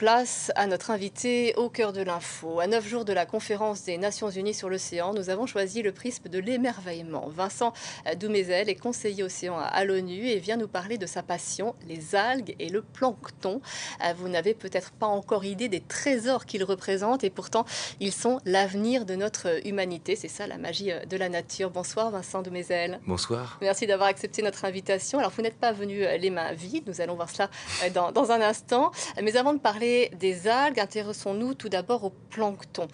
Place à notre invité au cœur de l'info. À 9 jours de la conférence des Nations Unies sur l'océan, nous avons choisi le prisme de l'émerveillement. Vincent Doumézel est conseiller océan à l'ONU et vient nous parler de sa passion, les algues et le plancton. Vous n'avez peut-être pas encore idée des trésors qu'ils représentent et pourtant ils sont l'avenir de notre humanité. C'est ça la magie de la nature. Bonsoir Vincent Doumézel. Bonsoir. Merci d'avoir accepté notre invitation. Alors vous n'êtes pas venu les mains vides, nous allons voir cela dans un instant. Mais avant de parler des algues, intéressons-nous tout d'abord au plancton.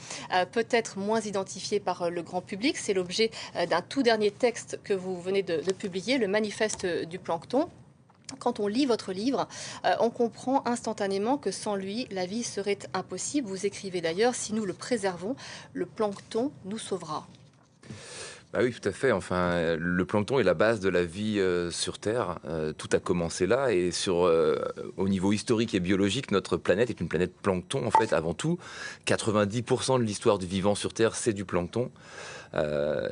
Peut-être moins identifié par le grand public, c'est l'objet d'un tout dernier texte que vous venez de publier, le manifeste du plancton. Quand on lit votre livre, on comprend instantanément que sans lui, la vie serait impossible. Vous écrivez d'ailleurs, si nous le préservons, le plancton nous sauvera. Bah oui, tout à fait. Enfin, le plancton est la base de la vie sur Terre. Tout a commencé là. Et au niveau historique et biologique, notre planète est une planète plancton, en fait, avant tout. 90% de l'histoire du vivant sur Terre, c'est du plancton. La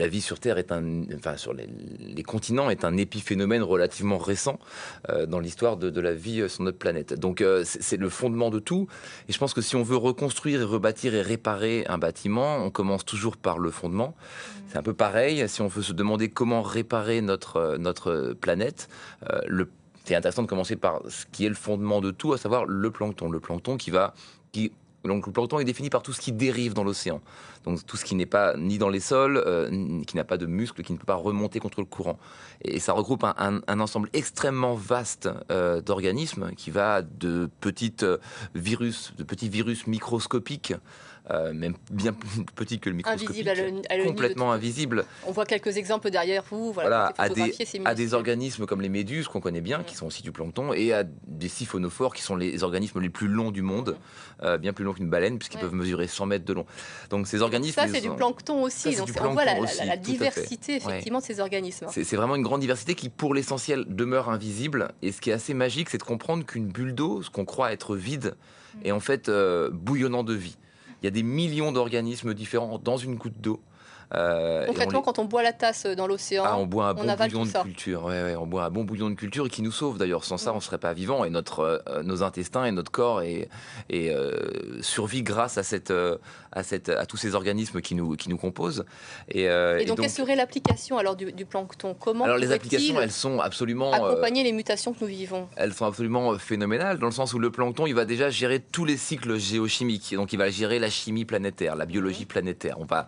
vie sur Terre sur les continents est un épiphénomène relativement récent dans l'histoire de la vie sur notre planète. Donc c'est le fondement de tout. Et je pense que si on veut reconstruire et rebâtir et réparer un bâtiment, on commence toujours par le fondement. C'est un peu pareil. Si on veut se demander comment réparer notre planète, c'est intéressant de commencer par ce qui est le fondement de tout, à savoir le plancton. Le plancton donc le plancton est défini par tout ce qui dérive dans l'océan. Donc tout ce qui n'est pas ni dans les sols, qui n'a pas de muscles, qui ne peut pas remonter contre le courant. Et ça regroupe un ensemble extrêmement vaste d'organismes qui va de petits virus microscopiques, même bien plus petits que le microscopique, Invisible à l'œil nu, complètement invisibles. On voit quelques exemples derrière vous. Voilà, à des organismes comme les méduses qu'on connaît bien, qui sont aussi du plancton, et à des siphonophores qui sont les organismes les plus longs du monde, bien plus longs qu'une baleine, puisqu'ils peuvent mesurer 100 mètres de long. Donc ces organismes... Ça, c'est du plancton aussi. Donc on voit la diversité, effectivement, de ces organismes. C'est vraiment une grande diversité qui, pour l'essentiel, demeure invisible. Et ce qui est assez magique, c'est de comprendre qu'une bulle d'eau, ce qu'on croit être vide, est en fait bouillonnant de vie. Il y a des millions d'organismes différents dans une goutte d'eau. Concrètement, quand on boit la tasse dans l'océan, on boit un bon bouillon de ça. culture. On boit un bon bouillon de culture et qui nous sauve d'ailleurs. Sans ça, on ne serait pas vivant et nos intestins et notre corps survit grâce à tous ces organismes qui nous composent. Et donc, quelle serait l'application alors du plancton? Comment alors les applications, elles sont absolument accompagner les mutations que nous vivons? Elles sont absolument phénoménales dans le sens où le plancton, il va déjà gérer tous les cycles géochimiques. Donc, il va gérer la chimie planétaire, la biologie planétaire. On va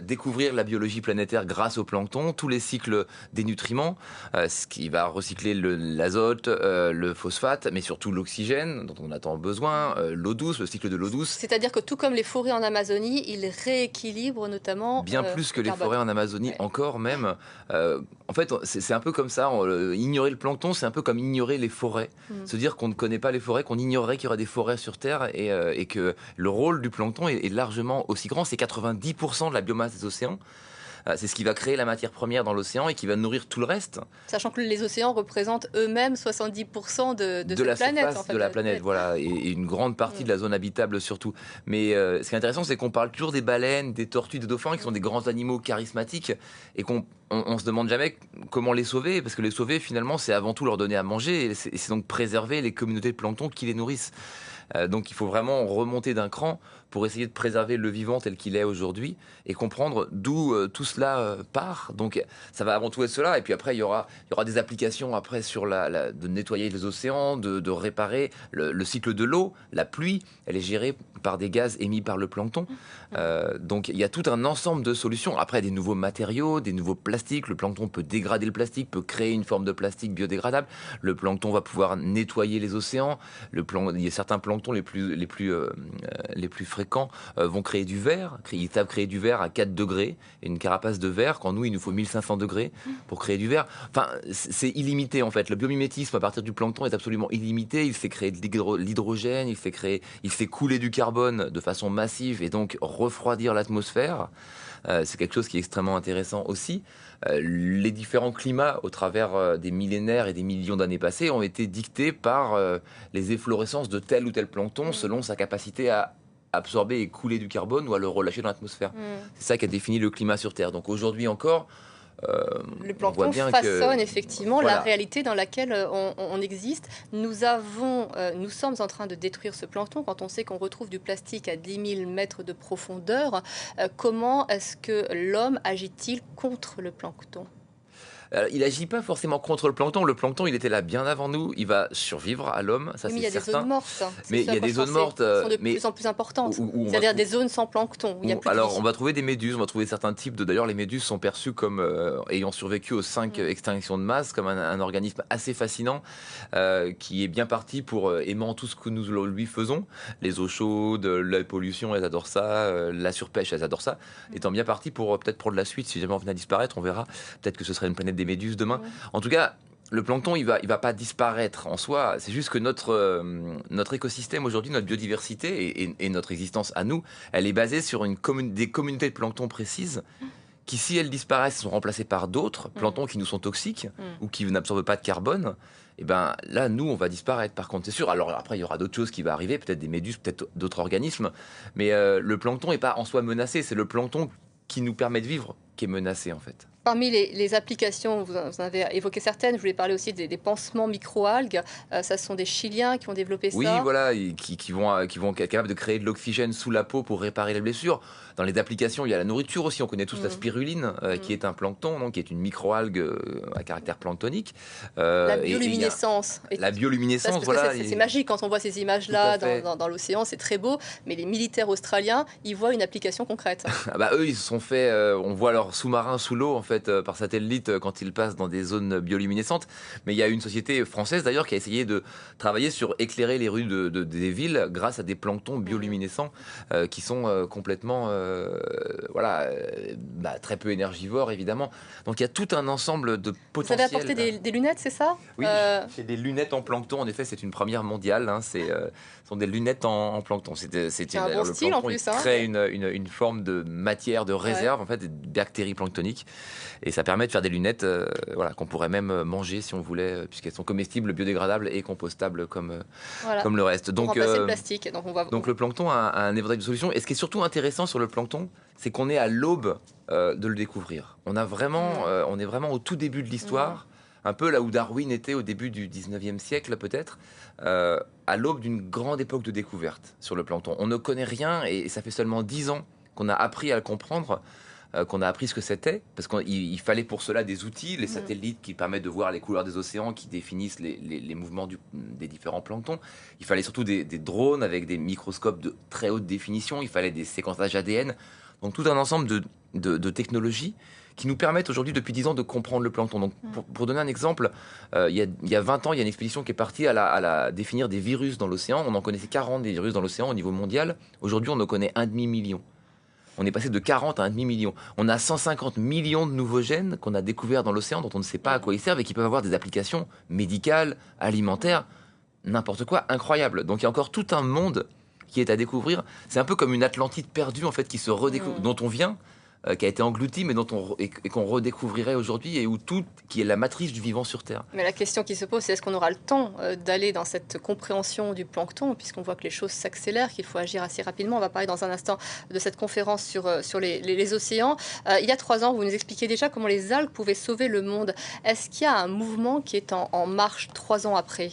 découvrir la biologie planétaire grâce au plancton, tous les cycles des nutriments, ce qui va recycler l'azote, le phosphate, mais surtout l'oxygène dont on a tant besoin, l'eau douce, le cycle de l'eau douce. C'est-à-dire que tout comme les forêts en Amazonie, ils rééquilibrent notamment... Bien plus que les forêts en Amazonie, encore même. En fait, c'est un peu comme ça, ignorer le plancton, c'est un peu comme ignorer les forêts. Se dire qu'on ne connaît pas les forêts, qu'on ignorerait qu'il y aurait des forêts sur Terre et que le rôle du plancton est largement aussi grand. C'est 90% de la biomasse des océans. C'est ce qui va créer la matière première dans l'océan et qui va nourrir tout le reste. Sachant que les océans représentent eux-mêmes 70% de la planète. Surface de la planète, voilà, et une grande partie de la zone habitable surtout. Mais ce qui est intéressant, c'est qu'on parle toujours des baleines, des tortues, des dauphins, qui sont des grands animaux charismatiques, et qu'on se demande jamais comment les sauver, parce que les sauver, finalement, c'est avant tout leur donner à manger, et c'est donc préserver les communautés de plancton qui les nourrissent. Donc il faut vraiment remonter d'un cran pour essayer de préserver le vivant tel qu'il est aujourd'hui et comprendre d'où tout cela part. Donc ça va avant tout être cela. Et puis après, il y aura des applications après sur de nettoyer les océans, de réparer le cycle de l'eau. La pluie, elle est gérée par des gaz émis par le plancton. Donc il y a tout un ensemble de solutions. Après, des nouveaux matériaux, des nouveaux plastiques. Le plancton peut dégrader le plastique, peut créer une forme de plastique biodégradable. Le plancton va pouvoir nettoyer les océans. Il y a certains planctons les plus fréquents vont créer du verre. Ils savent créer du verre à 4 degrés et une carapace de verre, quand nous, il nous faut 1500 degrés pour créer du verre. Enfin, c'est illimité en fait. Le biomimétisme à partir du plancton est absolument illimité. Il fait créer de l'hydrogène, il fait couler du carbone de façon massive et donc refroidir l'atmosphère. C'est quelque chose qui est extrêmement intéressant aussi. Les différents climats au travers des millénaires et des millions d'années passées ont été dictés par les efflorescences de tel ou tel plancton selon sa capacité à absorber et couler du carbone ou à le relâcher dans l'atmosphère. C'est ça qui a défini le climat sur Terre. Donc aujourd'hui encore, Le on voit plancton bien façonne que effectivement la voilà. réalité dans laquelle on existe. Nous sommes en train de détruire ce plancton quand on sait qu'on retrouve du plastique à 10 000 mètres de profondeur. Comment est-ce que l'homme agit-il contre le plancton? Il n'agit pas forcément contre le plancton. Le plancton, il était là bien avant nous. Il va survivre à l'homme, ça Oui, mais il c'est y a des zones certain. mortes, hein. C'est Mais ce il à y a quoi des je zones pensais, mortes, qui sont de mais plus en plus importantes. où on va C'est-à-dire des zones sans plancton, où il n'y a plus de alors, vie. on va trouver des méduses, on va trouver certains types de. D'ailleurs, les méduses sont perçues comme ayant survécu aux 5 Mm. extinctions de masse, comme un organisme assez fascinant, qui est bien parti pour aimant tout ce que nous lui faisons. Les eaux chaudes, la pollution, elles adorent ça, la surpêche, elles adorent ça. Étant bien parti pour peut-être pour de la suite, si jamais on venait à disparaître, on verra. Peut-être que ce serait une planète des méduses demain. Mm. En tout cas, le plancton, il va pas disparaître en soi. C'est juste que notre écosystème aujourd'hui, notre biodiversité et notre existence à nous, elle est basée sur des communautés de plancton précises qui, si elles disparaissent, sont remplacées par d'autres planctons qui nous sont toxiques ou qui n'absorbent pas de carbone. Et ben là, nous, on va disparaître. Par contre, c'est sûr. Alors après, il y aura d'autres choses qui vont arriver, peut-être des méduses, peut-être d'autres organismes. Mais le plancton n'est pas en soi menacé. C'est le plancton qui nous permet de vivre qui est menacé en fait. Parmi les applications, vous en avez évoqué certaines, je voulais parler aussi des pansements micro-algues. Ça sont des Chiliens qui ont développé ça. Oui, voilà, qui vont être capables de créer de l'oxygène sous la peau pour réparer les blessures. Dans les applications, il y a la nourriture aussi. On connaît tous la spiruline, qui est un plancton, donc, qui est une micro-algue à caractère planctonique. La bioluminescence. La bioluminescence, parce voilà. que c'est magique quand on voit ces images-là dans l'océan, c'est très beau. Mais les militaires australiens, ils voient une application concrète. Ah bah, eux, ils se sont fait. On voit leurs sous-marins sous l'eau, en fait, par satellite quand ils passent dans des zones bioluminescentes. Mais il y a une société française d'ailleurs qui a essayé de travailler sur éclairer les rues des villes grâce à des planctons bioluminescents qui sont complètement très peu énergivores évidemment. Donc il y a tout un ensemble de potentiels. Vous avez apporté des lunettes, c'est ça? Oui, j'ai des lunettes en plancton. En effet, c'est une première mondiale. Hein. Ce sont des lunettes en plancton. C'est un bon style en plus. Il crée une forme de matière de réserve, en fait, des bactéries planctoniques. Et ça permet de faire des lunettes qu'on pourrait même manger si on voulait, puisqu'elles sont comestibles, biodégradables et compostables comme le reste. Donc, remplacer le plastique. Donc le plancton a un éventail de solutions. Et ce qui est surtout intéressant sur le plancton, c'est qu'on est à l'aube de le découvrir. On est vraiment au tout début de l'histoire. Un peu là où Darwin était au début du 19e siècle peut-être, à l'aube d'une grande époque de découverte sur le plancton. On ne connaît rien et ça fait seulement 10 ans qu'on a appris à le comprendre, qu'on a appris ce que c'était, parce qu'il fallait pour cela des outils, les satellites qui permettent de voir les couleurs des océans, qui définissent les mouvements des différents planctons. Il fallait surtout des drones avec des microscopes de très haute définition, il fallait des séquençages ADN, donc tout un ensemble de technologies qui nous permettent aujourd'hui, depuis 10 ans, de comprendre le plancton. Donc, pour donner un exemple, il y a 20 ans, il y a une expédition qui est partie à définir des virus dans l'océan. On en connaissait 40 des virus dans l'océan au niveau mondial. Aujourd'hui, on en connaît un demi-million. On est passé de 40 à un demi-million. On a 150 millions de nouveaux gènes qu'on a découverts dans l'océan, dont on ne sait pas à quoi ils servent et qui peuvent avoir des applications médicales, alimentaires, n'importe quoi, incroyable. Donc, il y a encore tout un monde qui est à découvrir. C'est un peu comme une Atlantide perdue, en fait, qui se redécouvre, dont on vient, qui a été englouti, mais qu'on redécouvrirait aujourd'hui, et qui est la matrice du vivant sur Terre. Mais la question qui se pose, c'est est-ce qu'on aura le temps d'aller dans cette compréhension du plancton, puisqu'on voit que les choses s'accélèrent, qu'il faut agir assez rapidement. On va parler dans un instant de cette conférence sur les océans. Il y a 3 ans, vous nous expliquiez déjà comment les algues pouvaient sauver le monde. Est-ce qu'il y a un mouvement qui est en marche 3 ans après?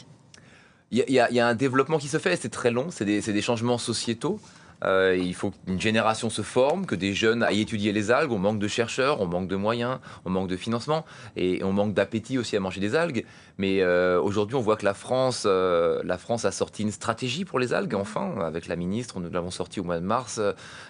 Il y a un développement qui se fait, c'est très long, c'est des changements sociétaux. Il faut qu'une génération se forme, que des jeunes aillent étudier les algues. On manque de chercheurs, on manque de moyens, on manque de financement et on manque d'appétit aussi à manger des algues. Mais aujourd'hui, on voit que la France a sorti une stratégie pour les algues, enfin, avec la ministre. Nous l'avons sorti au mois de mars,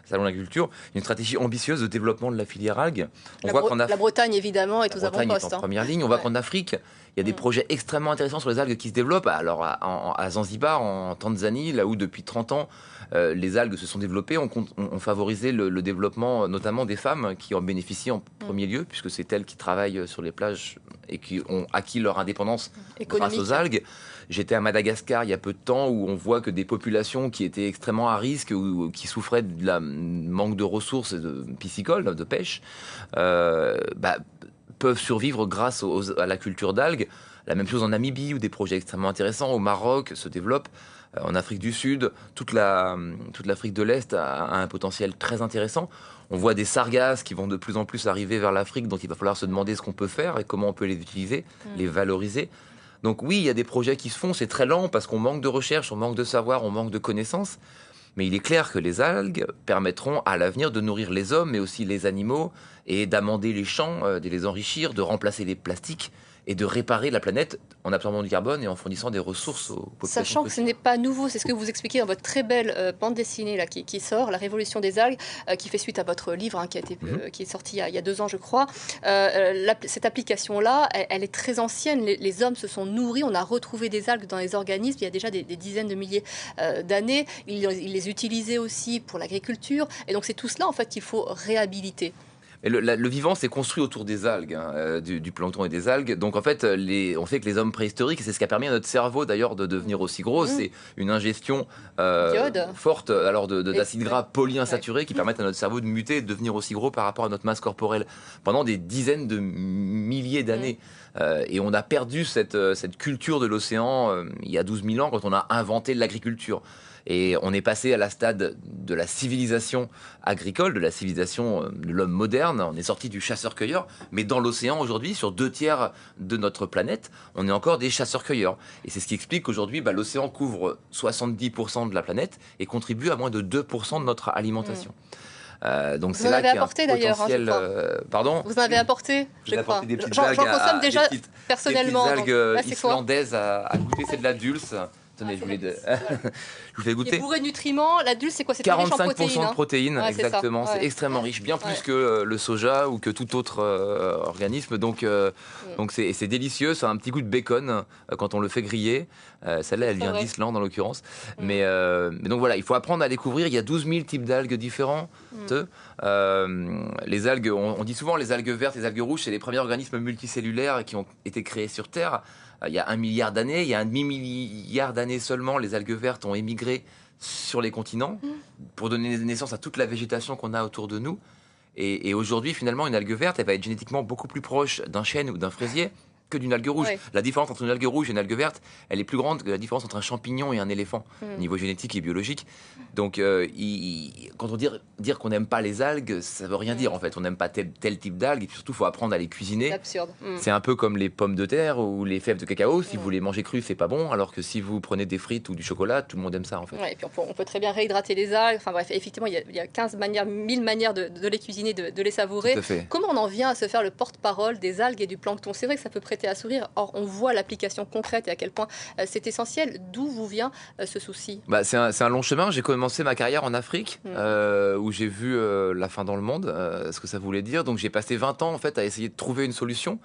Salon de l'agriculture, une stratégie ambitieuse de développement de la filière algues. La Bretagne, évidemment, est aux avant-postes. En première ligne. On voit qu'en Afrique, il y a des projets extrêmement intéressants sur les algues qui se développent. Alors, à Zanzibar, en Tanzanie, là où depuis 30 ans, les algues se sont développées, ont favorisé le développement notamment des femmes qui en bénéficient en premier lieu, puisque c'est elles qui travaillent sur les plages et qui ont acquis leur indépendance grâce aux algues. J'étais à Madagascar il y a peu de temps où on voit que des populations qui étaient extrêmement à risque ou qui souffraient de la manque de ressources piscicoles, de pêche, peuvent survivre grâce à la culture d'algues. La même chose en Namibie, où des projets extrêmement intéressants, au Maroc, se développent. En Afrique du Sud, toute l'Afrique de l'Est a un potentiel très intéressant. On voit des sargasses qui vont de plus en plus arriver vers l'Afrique, donc il va falloir se demander ce qu'on peut faire et comment on peut les utiliser, les valoriser. Donc oui, il y a des projets qui se font, c'est très lent parce qu'on manque de recherche, on manque de savoir, on manque de connaissances. Mais il est clair que les algues permettront à l'avenir de nourrir les hommes, mais aussi les animaux, et d'amender les champs, de les enrichir, de remplacer les plastiques et de réparer la planète en absorbant du carbone et en fournissant des ressources aux populations. Sachant que ce n'est pas nouveau, c'est ce que vous expliquez dans votre très belle bande dessinée là, qui sort, La Révolution des algues, qui fait suite à votre livre hein, qui est sorti il y a 2 ans, je crois. Cette application-là, elle est très ancienne. Les hommes se sont nourris, on a retrouvé des algues dans les organismes il y a déjà des dizaines de milliers d'années. Ils les utilisaient aussi pour l'agriculture. Et donc c'est tout cela en fait qu'il faut réhabiliter. Et le vivant s'est construit autour des algues, hein, du plancton et des algues. Donc en fait, on sait que les hommes préhistoriques, c'est ce qui a permis à notre cerveau d'ailleurs de devenir aussi gros, c'est une ingestion forte alors d'acides gras polyinsaturés qui permettent à notre cerveau de muter et de devenir aussi gros par rapport à notre masse corporelle pendant des dizaines de milliers d'années. Et on a perdu cette culture de l'océan il y a 12 000 ans quand on a inventé l'agriculture. Et on est passé à la stade de la civilisation agricole, de la civilisation de l'homme moderne. On est sorti du chasseur-cueilleur. Mais dans l'océan, aujourd'hui, sur 2/3 de notre planète, on est encore des chasseurs-cueilleurs. Et c'est ce qui explique qu'aujourd'hui, l'océan couvre 70% de la planète et contribue à moins de 2% de notre alimentation. Donc c'est là qu'il y a un potentiel. Pardon. Vous en avez apporté, je crois. Apporté des petites algues. J'en consomme déjà personnellement. Des petites algues islandaises à goûter, c'est de la dulse. Tenez, je vous fais goûter. Et bourré de nutriments, la dulse, c'est quoi? C'est 45% de protéines, ouais, exactement. C'est extrêmement riche, bien plus que le soja ou que tout autre organisme. Donc c'est délicieux, ça a un petit goût de bacon quand on le fait griller. Celle-là, elle vient d'Islande en l'occurrence. Mais donc voilà, il faut apprendre à découvrir. Il y a 12 000 types d'algues différents. Les algues, on dit souvent les algues vertes, les algues rouges, c'est les premiers organismes multicellulaires qui ont été créés sur Terre. Il y a 1 milliard d'années, il y a un demi-milliard d'années seulement, les algues vertes ont émigré sur les continents pour donner naissance à toute la végétation qu'on a autour de nous. Et aujourd'hui, finalement, une algue verte, elle va être génétiquement beaucoup plus proche d'un chêne ou d'un fraisier que d'une algue rouge. Ouais. La différence entre une algue rouge et une algue verte, elle est plus grande que la différence entre un champignon et un éléphant, au niveau génétique et biologique. Donc, quand on dire qu'on n'aime pas les algues, ça veut rien dire en fait. On n'aime pas tel type d'algues, et puis surtout, il faut apprendre à les cuisiner. C'est absurde. C'est un peu comme les pommes de terre ou les fèves de cacao. Si vous les mangez crues, c'est pas bon, alors que si vous prenez des frites ou du chocolat, tout le monde aime ça en fait. Ouais, et puis on peut très bien réhydrater les algues. Enfin bref, effectivement, il y a 1000 manières de les cuisiner, de les savourer. Comment on en vient à se faire le porte-parole des algues et du plancton? C'est vrai que ça peut prêter à sourire. Or, on voit l'application concrète et à quel point c'est essentiel. D'où vous vient ce souci? C'est un long chemin. J'ai commencé ma carrière en Afrique, où j'ai vu la faim dans le monde, ce que ça voulait dire. Donc j'ai passé 20 ans en fait à essayer de trouver une solution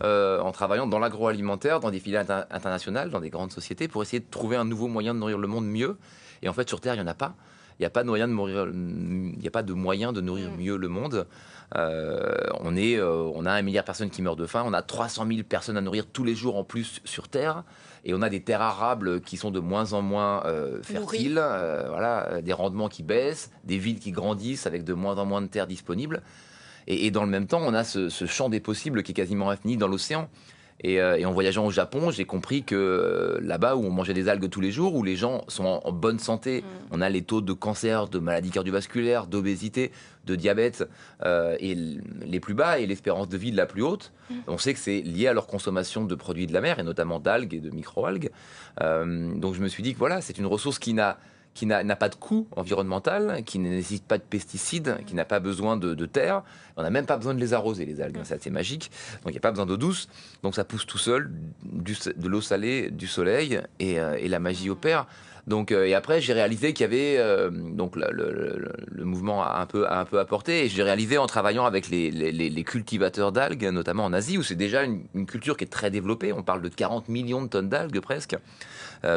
en travaillant dans l'agroalimentaire, dans des filiales internationales, dans des grandes sociétés, pour essayer de trouver un nouveau moyen de nourrir le monde mieux. Et en fait, sur Terre, il n'y en a pas. Il n'y a pas de moyen de nourrir mieux le monde. On a 1 milliard de personnes qui meurent de faim. On a 300 000 personnes à nourrir tous les jours en plus sur Terre. Et on a des terres arables qui sont de moins en moins fertiles. Des rendements qui baissent, des villes qui grandissent avec de moins en moins de terres disponibles. Et dans le même temps, on a ce champ des possibles qui est quasiment infini dans l'océan. Et en voyageant au Japon, j'ai compris que là-bas où on mangeait des algues tous les jours, où les gens sont en bonne santé, on a les taux de cancer, de maladies cardiovasculaires, d'obésité, de diabète et les plus bas et l'espérance de vie la plus haute. On sait que c'est lié à leur consommation de produits de la mer et notamment d'algues et de micro-algues. Donc je me suis dit que voilà, c'est une ressource qui n'a pas de coût environnemental, qui ne nécessite pas de pesticides, qui n'a pas besoin de terre. On n'a même pas besoin de les arroser, les algues. C'est assez magique. Donc, il n'y a pas besoin d'eau douce. Donc, ça pousse tout seul, de l'eau salée, du soleil, et la magie opère. Donc, et après, j'ai réalisé qu'il y avait donc le mouvement a un peu apporté. Et j'ai réalisé en travaillant avec les cultivateurs d'algues, notamment en Asie, où c'est déjà une culture qui est très développée. On parle de 40 millions de tonnes d'algues presque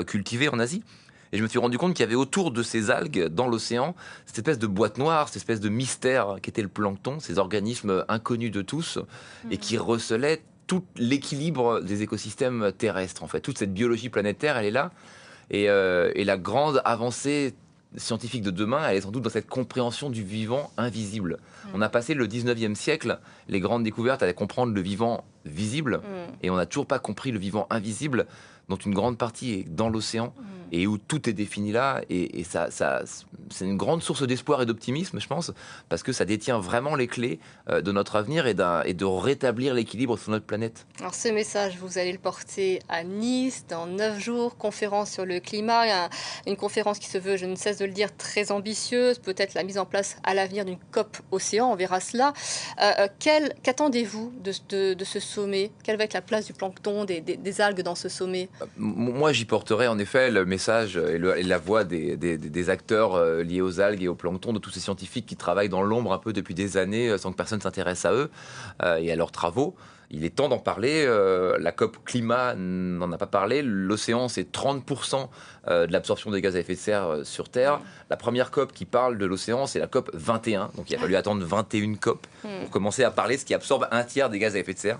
cultivées en Asie. Et je me suis rendu compte qu'il y avait autour de ces algues, dans l'océan, cette espèce de boîte noire, cette espèce de mystère qu'était le plancton, ces organismes inconnus de tous, et qui recelaient tout l'équilibre des écosystèmes terrestres, en fait. Toute cette biologie planétaire, elle est là. Et la grande avancée scientifique de demain, elle est sans doute dans cette compréhension du vivant invisible. On a passé le 19e siècle, les grandes découvertes à comprendre le vivant visible, et on n'a toujours pas compris le vivant invisible, dont une grande partie est dans l'océan, et où tout est défini là, et ça, c'est une grande source d'espoir et d'optimisme, je pense, parce que ça détient vraiment les clés de notre avenir et de rétablir l'équilibre sur notre planète. Alors ce message, vous allez le porter à Nice dans 9 jours, conférence sur le climat, une conférence qui se veut, je ne cesse de le dire, très ambitieuse, peut-être la mise en place à l'avenir d'une COP Océan, on verra cela. Qu'attendez-vous de ce sommet? Quelle va être la place du plancton, des algues dans ce sommet? Moi, j'y porterai en effet le message et la voix des acteurs liés aux algues et au plancton, de tous ces scientifiques qui travaillent dans l'ombre un peu depuis des années sans que personne s'intéresse à eux et à leurs travaux. Il est temps d'en parler. La COP climat n'en a pas parlé. L'océan, c'est 30% de l'absorption des gaz à effet de serre sur Terre. La première COP qui parle de l'océan, c'est la COP 21. Donc il a fallu attendre 21 COP pour commencer à parler de ce qui absorbe un tiers des gaz à effet de serre.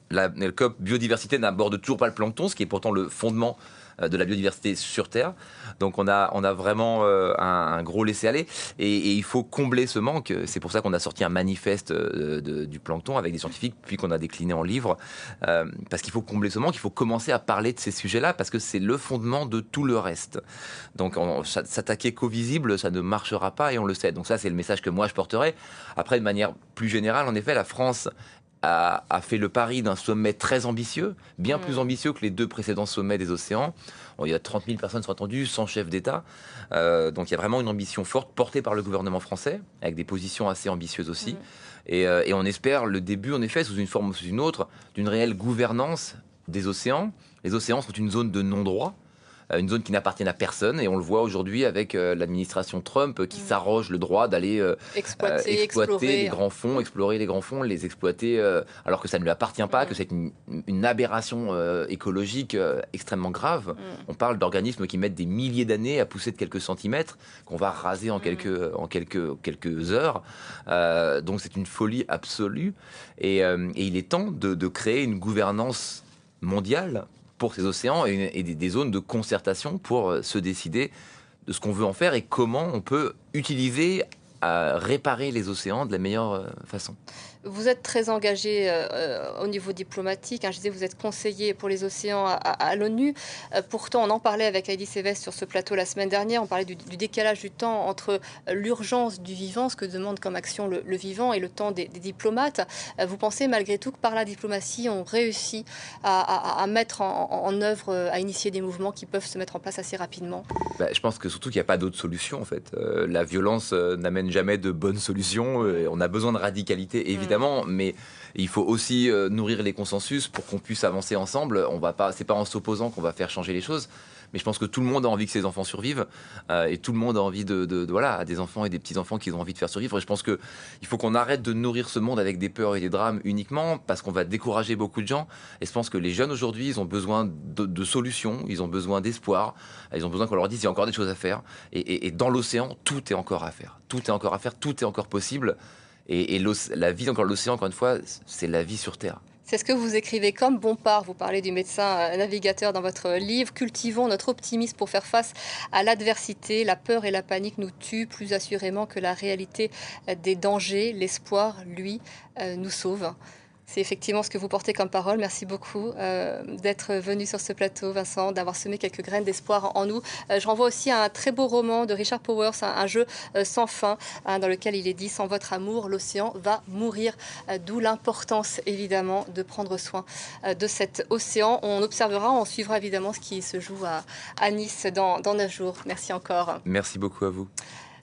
La COP biodiversité n'aborde toujours pas le plancton, ce qui est pourtant le fondement de la biodiversité sur Terre. Donc on a vraiment un gros laisser-aller et il faut combler ce manque. C'est pour ça qu'on a sorti un manifeste du plancton avec des scientifiques, puis qu'on a décliné en livre, parce qu'il faut combler ce manque, il faut commencer à parler de ces sujets-là, parce que c'est le fondement de tout le reste. Donc s'attaquer qu'au visible, ça ne marchera pas et on le sait. Donc ça, c'est le message que moi je porterai. Après, de manière plus générale, en effet, la France a fait le pari d'un sommet très ambitieux, bien plus ambitieux que les 2 précédents sommets des océans. Il y a 30 000 personnes sont attendues, 100 chefs d'État. Donc il y a vraiment une ambition forte portée par le gouvernement français, avec des positions assez ambitieuses aussi. Et on espère le début, en effet, sous une forme ou sous une autre, d'une réelle gouvernance des océans. Les océans sont une zone de non-droit, une zone qui n'appartient à personne, et on le voit aujourd'hui avec l'administration Trump qui s'arroge le droit d'aller exploiter les grands fonds, explorer les grands fonds, les exploiter alors que ça ne lui appartient pas, que c'est une aberration écologique extrêmement grave. On parle d'organismes qui mettent des milliers d'années à pousser de quelques centimètres, qu'on va raser en quelques heures. Donc c'est une folie absolue, et il est temps de créer une gouvernance mondiale pour ces océans et des zones de concertation pour se décider de ce qu'on veut en faire et comment on peut utiliser à réparer les océans de la meilleure façon. Vous êtes très engagé au niveau diplomatique. Je disais, vous êtes conseiller pour les océans à l'ONU. Pourtant, on en parlait avec Heidi Sévestre sur ce plateau la semaine dernière. On parlait du décalage du temps entre l'urgence du vivant, ce que demande comme action le vivant, et le temps des diplomates. Vous pensez malgré tout que par la diplomatie, on réussit à mettre en œuvre, à initier des mouvements qui peuvent se mettre en place assez rapidement? Je pense que surtout qu'il n'y a pas d'autre solution en fait. La violence n'amène jamais de bonnes solutions. On a besoin de radicalité évidemment. Mais il faut aussi nourrir les consensus pour qu'on puisse avancer ensemble. C'est pas en s'opposant qu'on va faire changer les choses. Mais je pense que tout le monde a envie que ses enfants survivent et tout le monde a envie à des enfants et des petits-enfants qu'ils ont envie de faire survivre. Et je pense qu'il faut qu'on arrête de nourrir ce monde avec des peurs et des drames uniquement parce qu'on va décourager beaucoup de gens. Et je pense que les jeunes aujourd'hui, ils ont besoin de solutions, ils ont besoin d'espoir, ils ont besoin qu'on leur dise qu'il y a encore des choses à faire. Et dans l'océan, tout est encore à faire. Tout est encore à faire, tout est encore possible. Et la vie, l'océan, encore une fois, c'est la vie sur Terre. C'est ce que vous écrivez comme Bompard. Vous parlez du médecin navigateur dans votre livre. Cultivons notre optimisme pour faire face à l'adversité. La peur et la panique nous tuent plus assurément que la réalité des dangers. L'espoir, lui, nous sauve. C'est effectivement ce que vous portez comme parole. Merci beaucoup d'être venu sur ce plateau, Vincent, d'avoir semé quelques graines d'espoir en nous. Je renvoie aussi à un très beau roman de Richard Powers, un jeu sans fin, dans lequel il est dit « Sans votre amour, l'océan va mourir ». D'où l'importance, évidemment, de prendre soin de cet océan. On observera, on suivra évidemment ce qui se joue à Nice dans 9 jours. Merci encore. Merci beaucoup à vous.